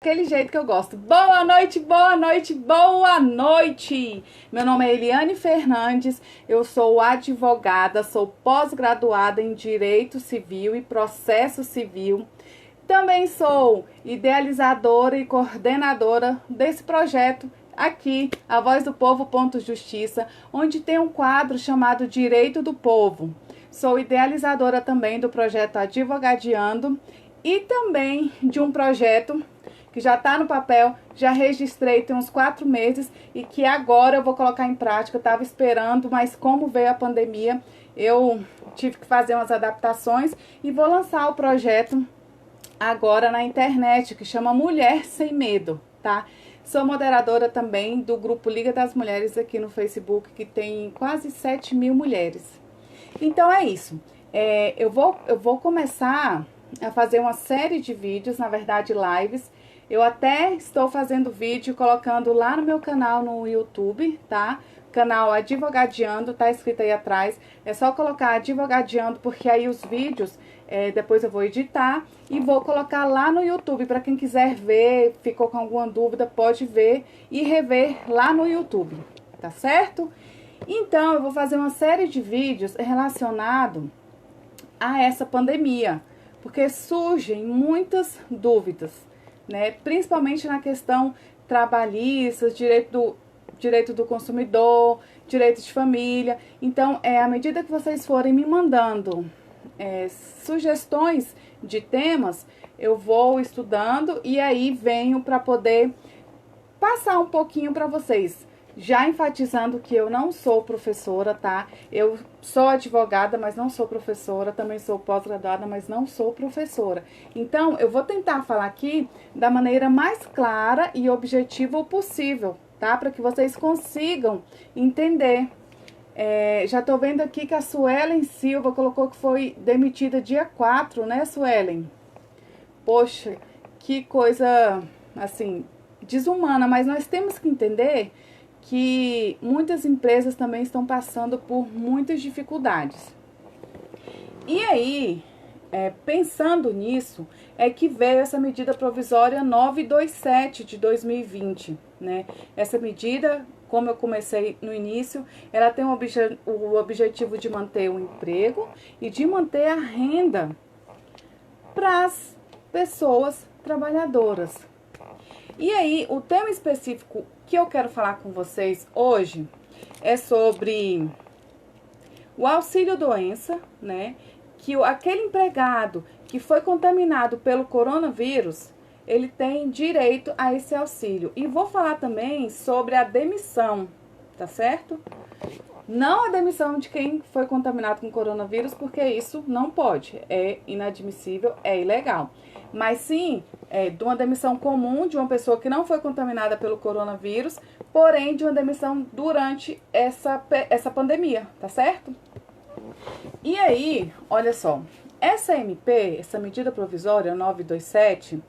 Aquele jeito que eu gosto. Boa noite, boa noite, boa noite! Meu nome é Eliane Fernandes, eu sou advogada, sou pós-graduada em Direito Civil e Processo Civil. Também sou idealizadora e coordenadora desse projeto aqui, A Voz do Povo Justiça, onde tem um quadro chamado Direito do Povo. Sou idealizadora também do projeto Advogadiando e também de um projeto que já está no papel, já registrei tem uns 4 meses e que agora eu vou colocar em prática. Eu estava esperando, mas como veio a pandemia, eu tive que fazer umas adaptações e vou lançar o projeto agora na internet, que chama Mulher Sem Medo, tá? Sou moderadora também do grupo Liga das Mulheres aqui no Facebook, que tem quase 7.000 mulheres. Então é isso. Eu vou começar a fazer uma série de vídeos, na verdade lives. Eu até estou fazendo vídeo, colocando lá no meu canal no YouTube, tá? Canal Advogadiando, tá escrito aí atrás. É só colocar Advogadiando, porque aí os vídeos, depois eu vou editar e vou colocar lá no YouTube. Para quem quiser ver, ficou com alguma dúvida, pode ver e rever lá no YouTube, tá certo? Então, eu vou fazer uma série de vídeos relacionados a essa pandemia, porque surgem muitas dúvidas, né? Principalmente na questão trabalhista, direito do consumidor, direito de família. Então, à medida que vocês forem me mandando sugestões de temas, eu vou estudando e aí venho para poder passar um pouquinho para vocês. Já enfatizando que eu não sou professora, tá? Eu sou advogada, mas não sou professora. Também sou pós-graduada, mas não sou professora. Então, eu vou tentar falar aqui da maneira mais clara e objetiva possível, tá? Para que vocês consigam entender. Já tô vendo aqui que a Suelen Silva colocou que foi demitida dia 4, né, Suelen? Poxa, que coisa, assim, desumana. Mas nós temos que entender que muitas empresas também estão passando por muitas dificuldades. E aí, pensando nisso, é que veio essa medida provisória 927 de 2020, né? Essa medida, como eu comecei no início, ela tem o objetivo de manter o emprego e de manter a renda para as pessoas trabalhadoras. E aí, o tema específico que eu quero falar com vocês hoje é sobre o auxílio-doença, né? Que aquele empregado que foi contaminado pelo coronavírus, ele tem direito a esse auxílio. E vou falar também sobre a demissão, tá certo? Não a demissão de quem foi contaminado com coronavírus, porque isso não pode, é inadmissível, é ilegal. Mas sim, de uma demissão comum de uma pessoa que não foi contaminada pelo coronavírus, porém de uma demissão durante essa pandemia, tá certo? E aí, olha só, essa MP, essa medida provisória 927,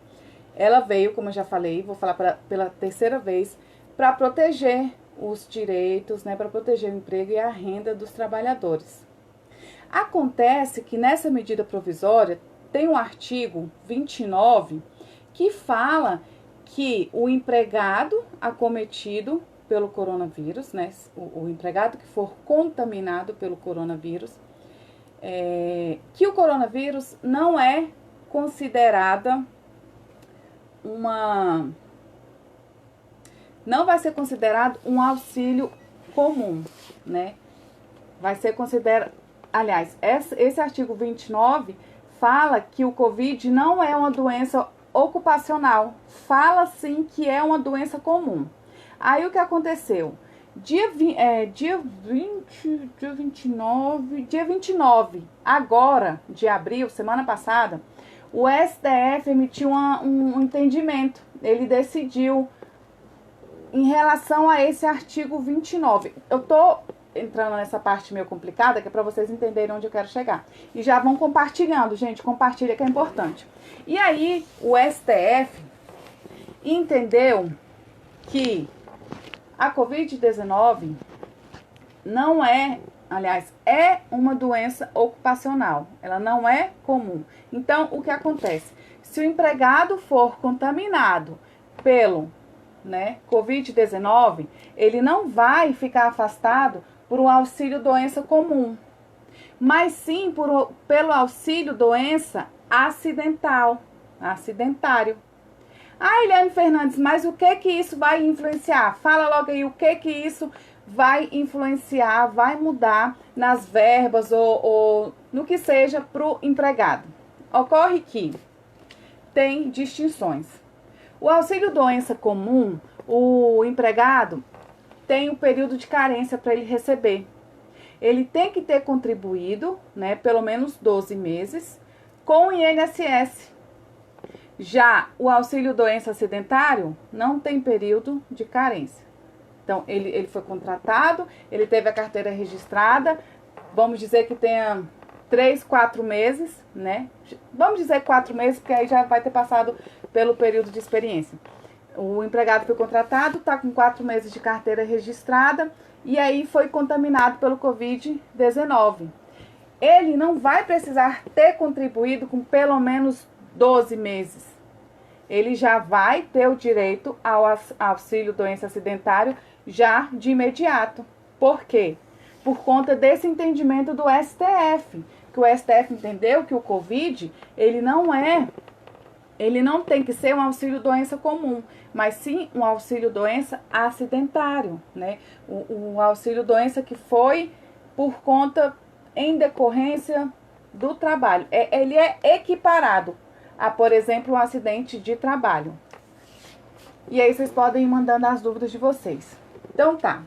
ela veio, como eu já falei, vou falar pela terceira vez, para proteger os direitos, né, para proteger o emprego e a renda dos trabalhadores. Acontece que nessa medida provisória tem um artigo 29 que fala que o empregado acometido pelo coronavírus, né, o empregado que for contaminado pelo coronavírus, que o coronavírus não é considerada não vai ser considerado um auxílio comum, né? Vai ser considerado, aliás, esse artigo 29 fala que o Covid não é uma doença ocupacional, fala sim que é uma doença comum. Aí o que aconteceu? Dia 29 agora de abril, semana passada, o STF emitiu um entendimento. Ele decidiu em relação a esse artigo 29. Eu tô entrando nessa parte meio complicada, que é para vocês entenderem onde eu quero chegar. E já vão compartilhando, gente, compartilha que é importante. E aí, o STF entendeu que a Covid-19 não é, aliás, é uma doença ocupacional. Ela não é comum. Então, o que acontece? Se o empregado for contaminado pelo, Covid-19, ele não vai ficar afastado por um auxílio-doença comum, mas sim pelo auxílio-doença acidentário. Ah, Eliane Fernandes, mas o que isso vai influenciar? Fala logo aí o que isso vai influenciar, vai mudar nas verbas ou no que seja para o empregado. Ocorre que tem distinções. O auxílio-doença comum, o empregado tem um período de carência para ele receber. Ele tem que ter contribuído, pelo menos 12 meses, com o INSS. Já o auxílio-doença acidentário não tem período de carência. Então, ele foi contratado, ele teve a carteira registrada, vamos dizer que tenha 3, 4 meses, Vamos dizer 4 meses, porque aí já vai ter passado pelo período de experiência. O empregado foi contratado, está com 4 meses de carteira registrada e aí foi contaminado pelo Covid-19. Ele não vai precisar ter contribuído com pelo menos 12 meses. Ele já vai ter o direito ao auxílio doença acidentário já de imediato. Por quê? Por conta desse entendimento do STF, que o STF entendeu que o Covid, ele não tem que ser um auxílio doença comum, mas sim um auxílio doença acidentário, o auxílio doença que foi por conta em decorrência do trabalho. Ele é equiparado a, por exemplo, um acidente de trabalho. E aí vocês podem ir mandando as dúvidas de vocês. Então tá.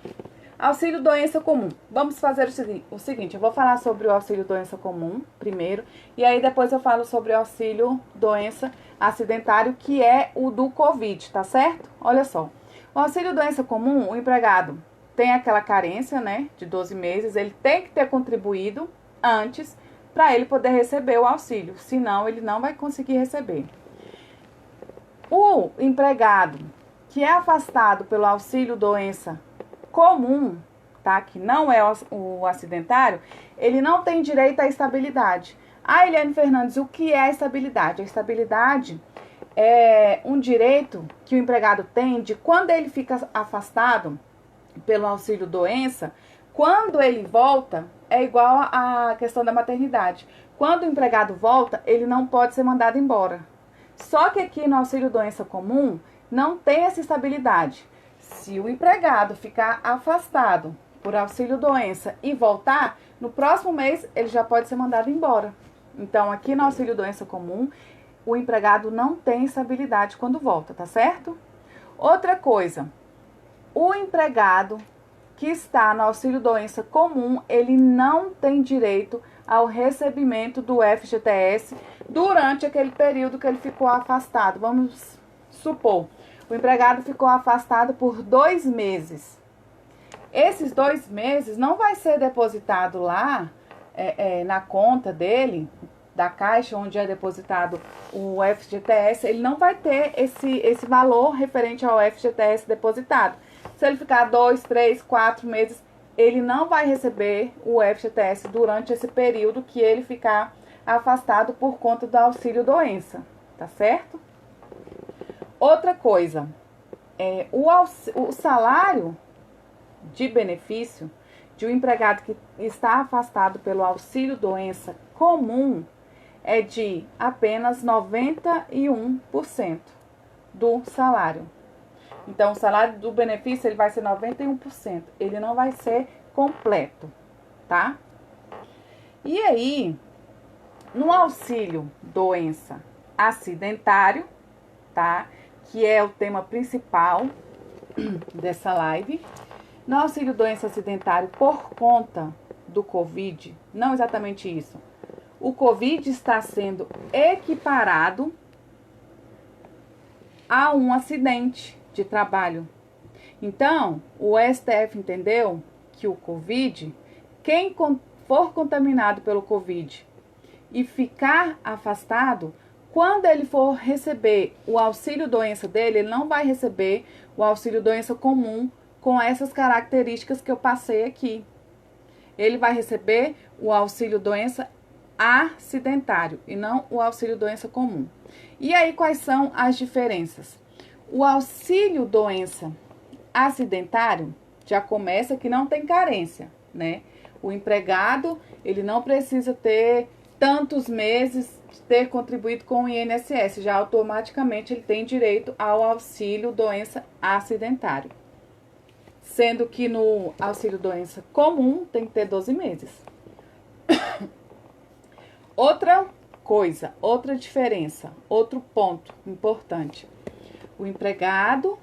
Auxílio doença comum. Vamos fazer o seguinte, eu vou falar sobre o auxílio doença comum primeiro, e aí depois eu falo sobre o auxílio doença acidentário, que é o do Covid, tá certo? Olha só. O auxílio doença comum, o empregado tem aquela carência, de 12 meses, ele tem que ter contribuído antes para ele poder receber o auxílio, senão ele não vai conseguir receber. O empregado que é afastado pelo auxílio doença comum, tá? Que não é o acidentário, ele não tem direito à estabilidade. Ah, Eliane Fernandes, o que é a estabilidade? A estabilidade é um direito que o empregado tem de quando ele fica afastado pelo auxílio doença, quando ele volta, é igual à questão da maternidade. Quando o empregado volta, ele não pode ser mandado embora. Só que aqui no auxílio doença comum, não tem essa estabilidade. Se o empregado ficar afastado por auxílio doença e voltar, no próximo mês ele já pode ser mandado embora. Então, aqui no auxílio doença comum, o empregado não tem estabilidade quando volta, tá certo? Outra coisa, o empregado que está no auxílio doença comum, ele não tem direito ao recebimento do FGTS durante aquele período que ele ficou afastado. Vamos supor, o empregado ficou afastado por 2 meses. Esses 2 meses não vai ser depositado lá na conta dele, da caixa onde é depositado o FGTS, ele não vai ter esse valor referente ao FGTS depositado. Se ele ficar 2, 3, 4 meses, ele não vai receber o FGTS durante esse período que ele ficar afastado por conta do auxílio doença, tá certo? Outra coisa, o salário de benefício de um empregado que está afastado pelo auxílio doença comum é de apenas 91% do salário. Então, o salário do benefício ele vai ser 91%. Ele não vai ser completo, tá? E aí, no auxílio doença acidentário, tá? Que é o tema principal dessa live. No auxílio doença acidentário por conta do Covid, não exatamente isso. O Covid está sendo equiparado a um acidente de trabalho. Então, o STF entendeu que o Covid, quem for contaminado pelo Covid e ficar afastado, quando ele for receber o auxílio doença dele, ele não vai receber o auxílio doença comum com essas características que eu passei aqui. Ele vai receber o auxílio doença acidentário e não o auxílio doença comum. E aí quais são as diferenças? O auxílio doença acidentário já começa que não tem carência, né? O empregado, ele não precisa ter tantos meses de ter contribuído com o INSS, já automaticamente ele tem direito ao auxílio doença acidentário. Sendo que no auxílio doença comum tem que ter 12 meses. Outra coisa, outra diferença, outro ponto importante. O empregado,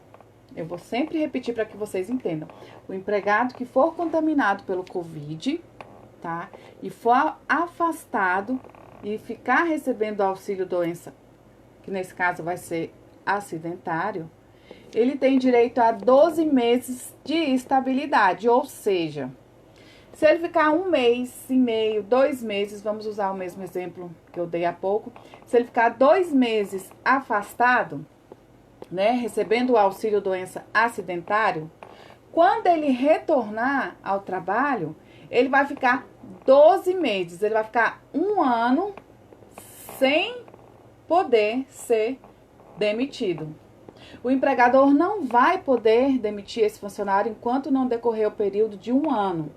eu vou sempre repetir para que vocês entendam. O empregado que for contaminado pelo Covid, tá? E for afastado e ficar recebendo auxílio doença, que nesse caso vai ser acidentário, ele tem direito a 12 meses de estabilidade, ou seja, se ele ficar 1 mês e meio, 2 meses, vamos usar o mesmo exemplo que eu dei há pouco, se ele ficar 2 meses afastado, né, recebendo o auxílio doença acidentário, quando ele retornar ao trabalho, ele vai ficar 12 meses, ele vai ficar 1 ano sem poder ser demitido. O empregador não vai poder demitir esse funcionário enquanto não decorrer o período de 1 ano,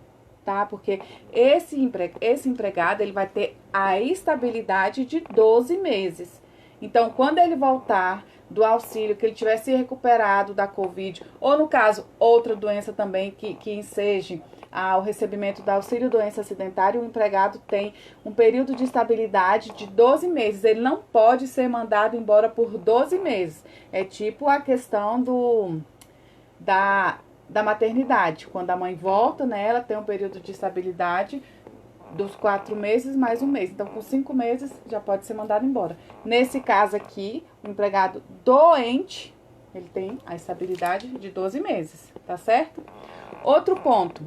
tá? Porque esse empregado, ele vai ter a estabilidade de 12 meses. Então, quando ele voltar do auxílio, que ele tiver se recuperado da Covid, ou no caso, outra doença também que enseje ao recebimento do auxílio doença acidentária, o empregado tem um período de estabilidade de 12 meses. Ele não pode ser mandado embora por 12 meses. É tipo a questão da maternidade. Quando a mãe volta, né, ela tem um período de estabilidade dos 4 meses mais 1 mês. Então, com 5 meses, já pode ser mandado embora. Nesse caso aqui, o empregado doente, ele tem a estabilidade de 12 meses, tá certo? Outro ponto.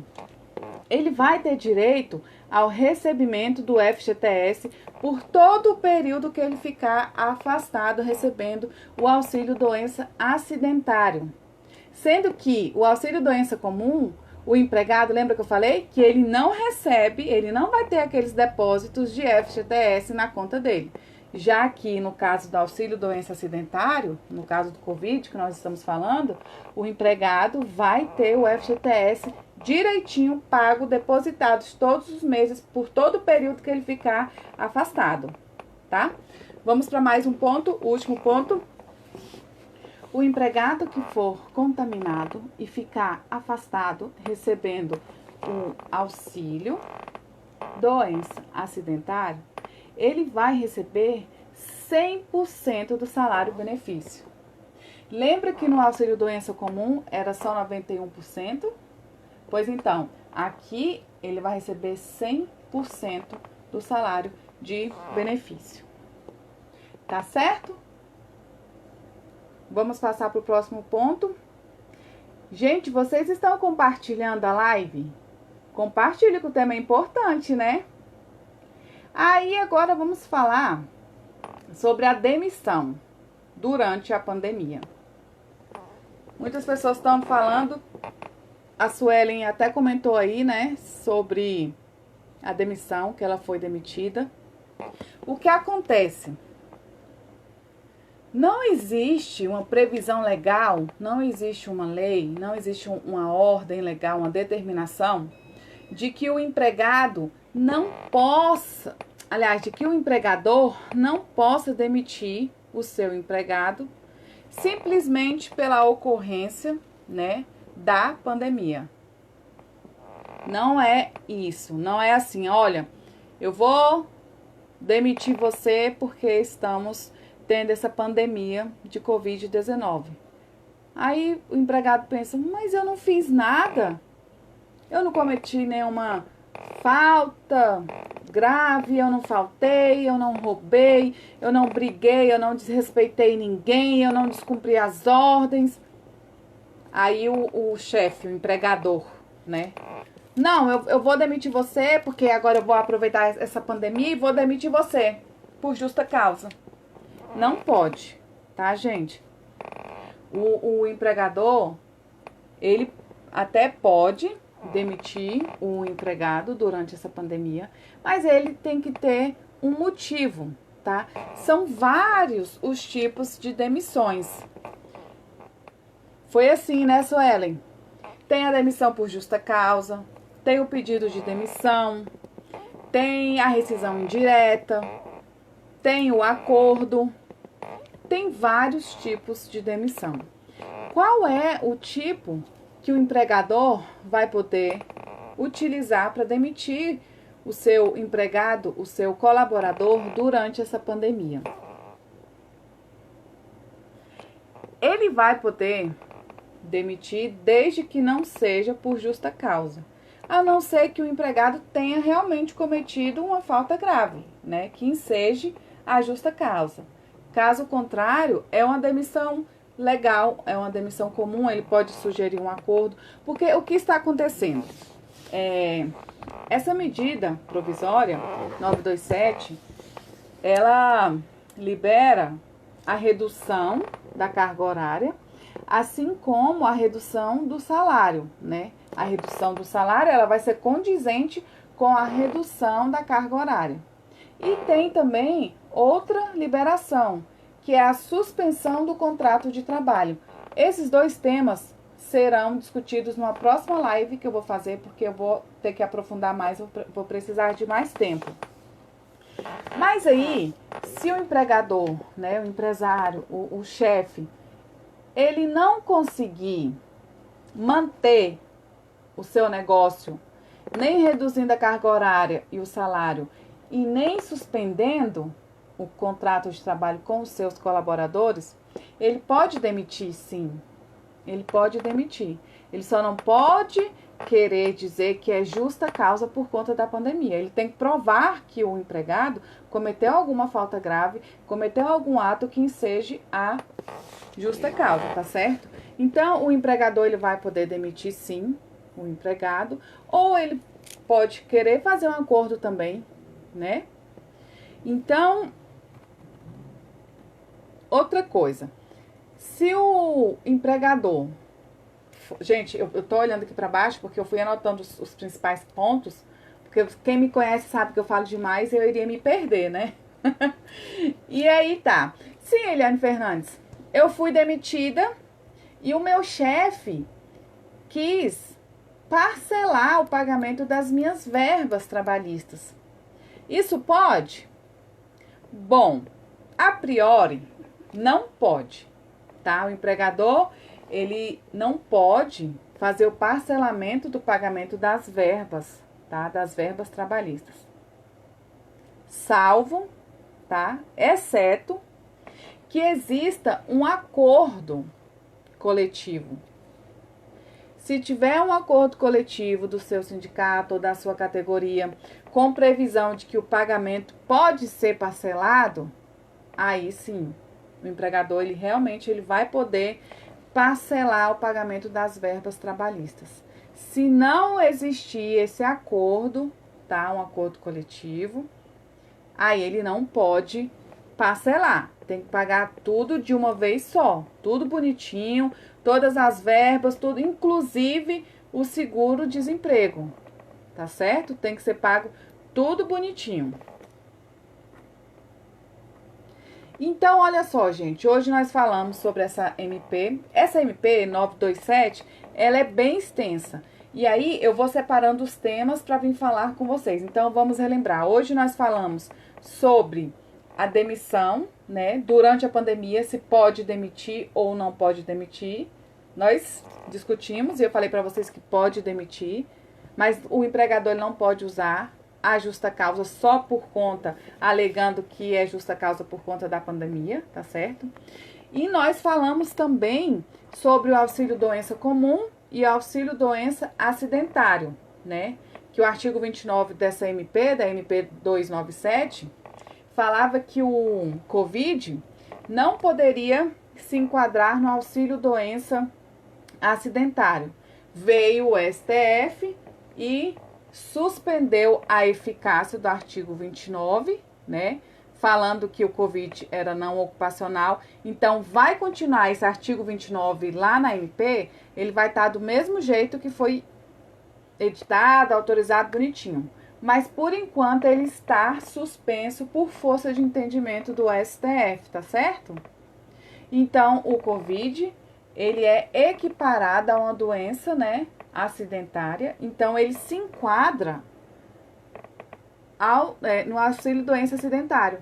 Ele vai ter direito ao recebimento do FGTS por todo o período que ele ficar afastado recebendo o auxílio doença acidentário. Sendo que o auxílio doença comum, o empregado, lembra que eu falei? Que ele não recebe, ele não vai ter aqueles depósitos de FGTS na conta dele. Já que no caso do auxílio doença acidentário, no caso do Covid que nós estamos falando, o empregado vai ter o FGTS direitinho pago, depositados todos os meses, por todo o período que ele ficar afastado, tá? Vamos para mais um ponto, o último ponto. O empregado que for contaminado e ficar afastado recebendo o auxílio doença acidentário, ele vai receber 100% do salário benefício. Lembra que no auxílio doença comum era só 91%? Pois então, aqui ele vai receber 100% do salário de benefício. Tá certo? Vamos passar para o próximo ponto. Gente, vocês estão compartilhando a live? Compartilhe, que o tema é importante, né? Aí agora vamos falar sobre a demissão durante a pandemia. Muitas pessoas estão falando, a Suelen até comentou aí, né, sobre a demissão, que ela foi demitida. O que acontece? Não existe uma previsão legal, não existe uma lei, não existe uma ordem legal, uma determinação de que o empregado não possa, aliás, de que o empregador não possa demitir o seu empregado simplesmente pela ocorrência, né, da pandemia. Não é isso, não é assim, olha, eu vou demitir você porque estamos tendo essa pandemia de Covid-19. Aí o empregado pensa, mas eu não fiz nada, eu não cometi nenhuma falta grave, eu não faltei, eu não roubei, eu não briguei, eu não desrespeitei ninguém, eu não descumpri as ordens. Aí o chefe, o empregador, né? Não, eu vou demitir você porque agora eu vou aproveitar essa pandemia e vou demitir você por justa causa. Não pode, tá, gente? O empregador, ele até pode, demitir o empregado durante essa pandemia, mas ele tem que ter um motivo, tá? São vários os tipos de demissões. Foi assim, né, Suelen? Tem a demissão por justa causa, tem o pedido de demissão, tem a rescisão indireta, tem o acordo, tem vários tipos de demissão. Qual é o tipo que o empregador vai poder utilizar para demitir o seu empregado, o seu colaborador durante essa pandemia? Ele vai poder demitir desde que não seja por justa causa, a não ser que o empregado tenha realmente cometido uma falta grave, né, que enseje a justa causa. Caso contrário, é uma demissão legal, é uma demissão comum, ele pode sugerir um acordo, porque o que está acontecendo? Essa medida provisória 927, ela libera a redução da carga horária, assim como a redução do salário, né? A redução do salário, ela vai ser condizente com a redução da carga horária. E tem também outra liberação, que é a suspensão do contrato de trabalho. Esses dois temas serão discutidos numa próxima live que eu vou fazer, porque eu vou ter que aprofundar mais, vou precisar de mais tempo. Mas aí, se o empregador, né, o empresário, o chefe, ele não conseguir manter o seu negócio, nem reduzindo a carga horária e o salário, e nem suspendendo o contrato de trabalho com os seus colaboradores, ele pode demitir, sim. Ele pode demitir. Ele só não pode querer dizer que é justa causa por conta da pandemia. Ele tem que provar que o empregado cometeu alguma falta grave, cometeu algum ato que enseje a justa causa, tá certo? Então, o empregador ele vai poder demitir, sim, o empregado, ou ele pode querer fazer um acordo também, né? Então, outra coisa, se o empregador... Gente, eu tô olhando aqui para baixo porque eu fui anotando os principais pontos, porque quem me conhece sabe que eu falo demais e eu iria me perder, né? E aí tá. Sim, Eliane Fernandes, eu fui demitida e o meu chefe quis parcelar o pagamento das minhas verbas trabalhistas. Isso pode? Bom, a priori, não pode, tá? O empregador, ele não pode fazer o parcelamento do pagamento das verbas, tá? Das verbas trabalhistas. Salvo, tá? Exceto que exista um acordo coletivo. Se tiver um acordo coletivo do seu sindicato ou da sua categoria, com previsão de que o pagamento pode ser parcelado, aí sim, o empregador ele realmente ele vai poder parcelar o pagamento das verbas trabalhistas. Se não existir esse acordo, tá, um acordo coletivo, aí ele não pode parcelar. Tem que pagar tudo de uma vez só, tudo bonitinho, todas as verbas, tudo, inclusive o seguro-desemprego, tá certo? Tem que ser pago tudo bonitinho. Então, olha só, gente, hoje nós falamos sobre essa MP. Essa MP 927, ela é bem extensa. E aí, eu vou separando os temas para vir falar com vocês. Então, vamos relembrar. Hoje nós falamos sobre a demissão, né? Durante a pandemia, se pode demitir ou não pode demitir. Nós discutimos e eu falei para vocês que pode demitir, mas o empregador não pode usar a justa causa só por conta, alegando que é justa causa por conta da pandemia, tá certo? E nós falamos também sobre o auxílio-doença comum e o auxílio-doença acidentário, né? Que o artigo 29 dessa MP, da MP 297, falava que o Covid não poderia se enquadrar no auxílio-doença acidentário. Veio o STF e suspendeu a eficácia do artigo 29, né? Falando que o Covid era não ocupacional. Então, vai continuar esse artigo 29 lá na MP, ele vai estar do mesmo jeito que foi editado, autorizado, bonitinho. Mas por enquanto ele está suspenso por força de entendimento do STF, tá certo? Então, o Covid, ele é equiparado a uma doença, né, acidentária. Então, ele se enquadra no auxílio doença acidentário.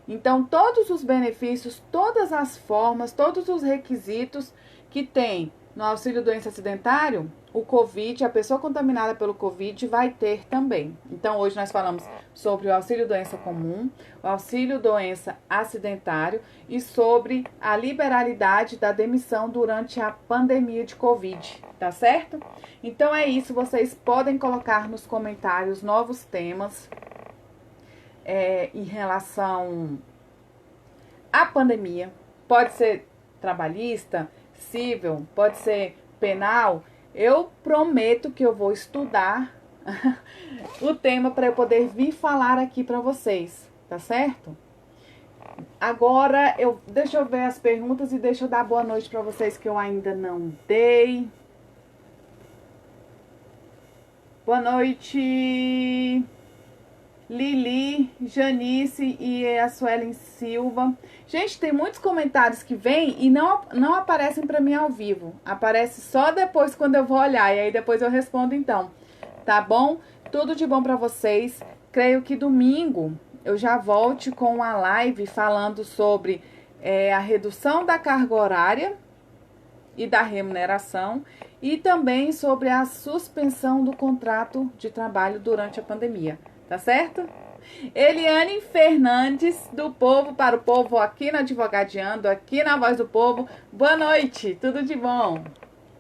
Então, todos os benefícios, todas as formas, todos os requisitos que tem no auxílio doença acidentário, o Covid, a pessoa contaminada pelo Covid vai ter também. Então, hoje nós falamos sobre o auxílio doença comum, o auxílio doença acidentário e sobre a liberalidade da demissão durante a pandemia de Covid, tá certo? Então é isso, vocês podem colocar nos comentários novos temas em relação à pandemia. Pode ser trabalhista, civil, pode ser penal. Eu prometo que eu vou estudar o tema para eu poder vir falar aqui para vocês, tá certo? Agora, deixa eu ver as perguntas e deixa eu dar boa noite para vocês que eu ainda não dei. Boa noite, Lili, Janice e a Suelen Silva. Gente, tem muitos comentários que vêm e não aparecem para mim ao vivo. Aparece só depois quando eu vou olhar e aí depois eu respondo então. Tá bom? Tudo de bom para vocês. Creio que domingo eu já volte com uma live falando sobre a redução da carga horária e da remuneração e também sobre a suspensão do contrato de trabalho durante a pandemia. Tá certo? Eliane Fernandes, do Povo para o Povo, aqui no Advogadeando, aqui na Voz do Povo. Boa noite, tudo de bom.